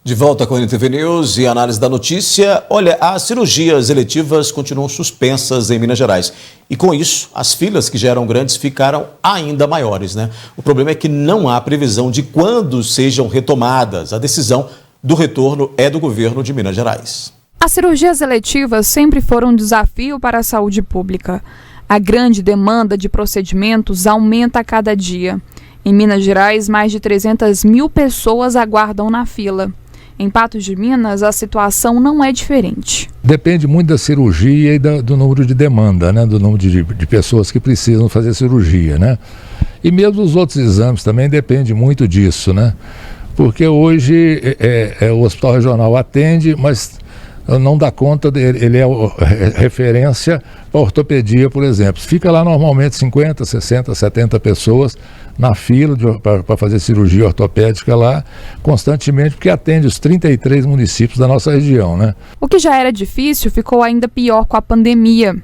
De volta com a NTV News e análise da notícia. Olha, as cirurgias eletivas continuam suspensas em Minas Gerais. E com isso, as filas que já eram grandes ficaram ainda maiores, né? O problema é que não há previsão de quando sejam retomadas. A decisão do retorno é do governo de Minas Gerais. As cirurgias eletivas sempre foram um desafio para a saúde pública. A grande demanda de procedimentos aumenta a cada dia. Em Minas Gerais, mais de 300 mil pessoas aguardam na fila. Em Patos de Minas, a situação não é diferente. Depende muito da cirurgia e do número de demanda, né? Do número de pessoas que precisam fazer cirurgia, né? E mesmo os outros exames também depende muito disso, né? Porque hoje o Hospital Regional atende, mas não dá conta dele, ele é referência para ortopedia, por exemplo. Fica lá normalmente 50, 60, 70 pessoas na fila para fazer cirurgia ortopédica lá constantemente, porque atende os 33 municípios da nossa região, né? O que já era difícil ficou ainda pior com a pandemia.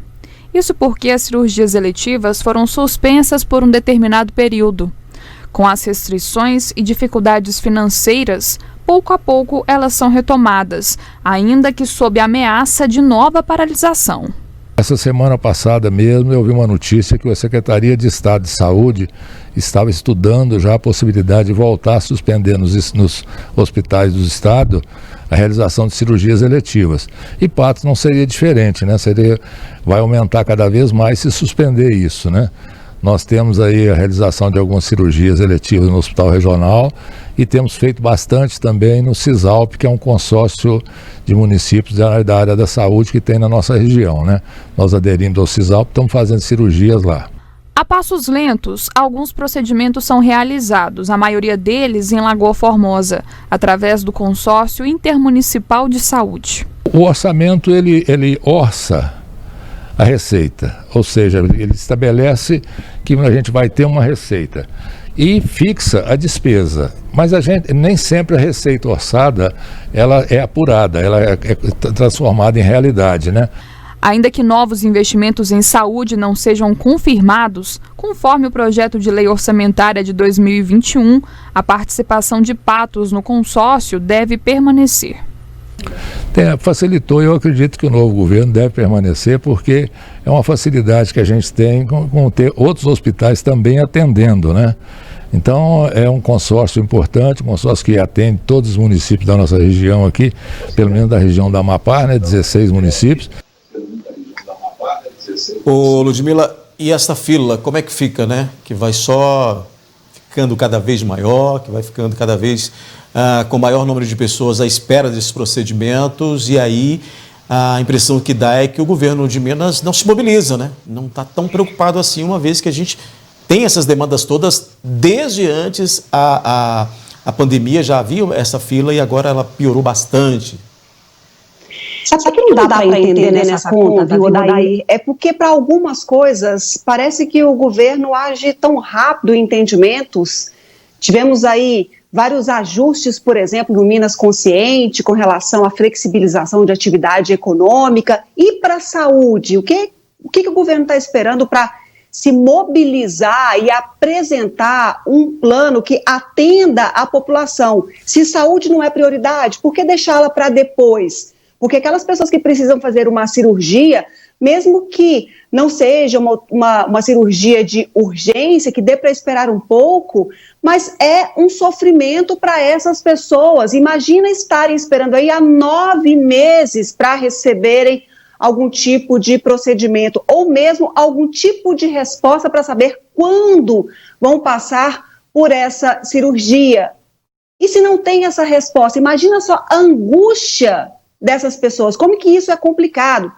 Isso porque as cirurgias eletivas foram suspensas por um determinado período. Com as restrições e dificuldades financeiras, pouco a pouco elas são retomadas, ainda que sob a ameaça de nova paralisação. Essa semana passada mesmo eu vi uma notícia que a Secretaria de Estado de Saúde estava estudando já a possibilidade de voltar a suspender nos hospitais do estado a realização de cirurgias eletivas. E Patos não seria diferente, né? Vai aumentar cada vez mais se suspender isso, né? Nós temos aí a realização de algumas cirurgias eletivas no Hospital Regional e temos feito bastante também no CISALP, que é um consórcio de municípios da área da saúde que tem na nossa região, né? Nós aderimos ao CISALP, estamos fazendo cirurgias lá. A passos lentos, alguns procedimentos são realizados, a maioria deles em Lagoa Formosa, através do Consórcio Intermunicipal de Saúde. O orçamento, ele orça a receita, ou seja, ele estabelece que a gente vai ter uma receita e fixa a despesa, mas nem sempre a receita orçada ela é apurada, ela é transformada em realidade, né? Ainda que novos investimentos em saúde não sejam confirmados, conforme o projeto de lei orçamentária de 2021, a participação de Patos no consórcio deve permanecer. Facilitou, eu acredito que o novo governo deve permanecer, porque é uma facilidade que a gente tem com ter outros hospitais também atendendo, né? Então é um consórcio importante, um consórcio que atende todos os municípios da nossa região aqui, pelo menos da região da Amapá, né? 16 municípios. Ô Ludmila, e essa fila, como é que fica, né? Que vai só ficando cada vez maior, que vai ficando cada vez com maior número de pessoas à espera desses procedimentos, e aí a impressão que dá é que o governo de Minas não se mobiliza, né? Não está tão preocupado assim, uma vez que a gente tem essas demandas todas desde antes a pandemia, já havia essa fila e agora ela piorou bastante. Sabe que não dá para entender nessa conta, viu, Odair? É porque para algumas coisas parece que o governo age tão rápido em entendimentos. Tivemos aí vários ajustes, por exemplo, no Minas Consciente, com relação à flexibilização de atividade econômica. E para a saúde, o que o governo está esperando para se mobilizar e apresentar um plano que atenda a população? Se saúde não é prioridade, por que deixá-la para depois? Porque aquelas pessoas que precisam fazer uma cirurgia, mesmo que não seja uma cirurgia de urgência, que dê para esperar um pouco, mas é um sofrimento para essas pessoas. Imagina estarem esperando aí há 9 meses para receberem algum tipo de procedimento, ou mesmo algum tipo de resposta para saber quando vão passar por essa cirurgia. E se não tem essa resposta, imagina só a angústia dessas pessoas, como que isso é complicado.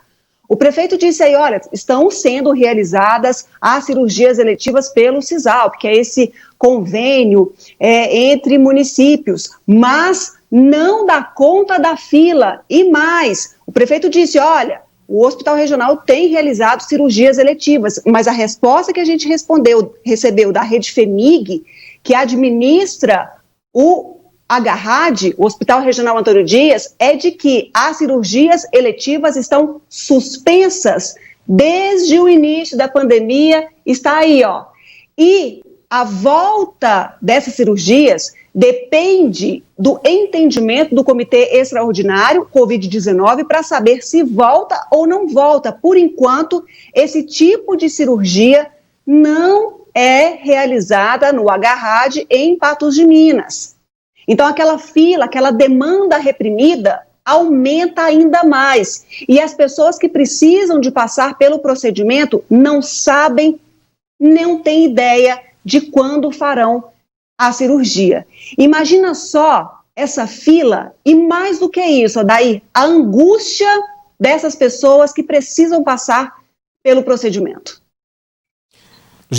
O prefeito disse aí, olha, estão sendo realizadas as cirurgias eletivas pelo CISALP, que é esse convênio entre municípios, mas não dá conta da fila. E mais, o prefeito disse, olha, o Hospital Regional tem realizado cirurgias eletivas, mas a resposta que a gente recebeu da Rede FEMIG, que administra o HRAD, o Hospital Regional Antônio Dias, é de que as cirurgias eletivas estão suspensas desde o início da pandemia, está aí, ó. E a volta dessas cirurgias depende do entendimento do Comitê Extraordinário Covid-19 para saber se volta ou não volta. Por enquanto, esse tipo de cirurgia não é realizada no Agarrad em Patos de Minas. Então, aquela fila, aquela demanda reprimida aumenta ainda mais. E as pessoas que precisam de passar pelo procedimento não sabem, não têm ideia de quando farão a cirurgia. Imagina só essa fila e, mais do que isso, Odair, a angústia dessas pessoas que precisam passar pelo procedimento.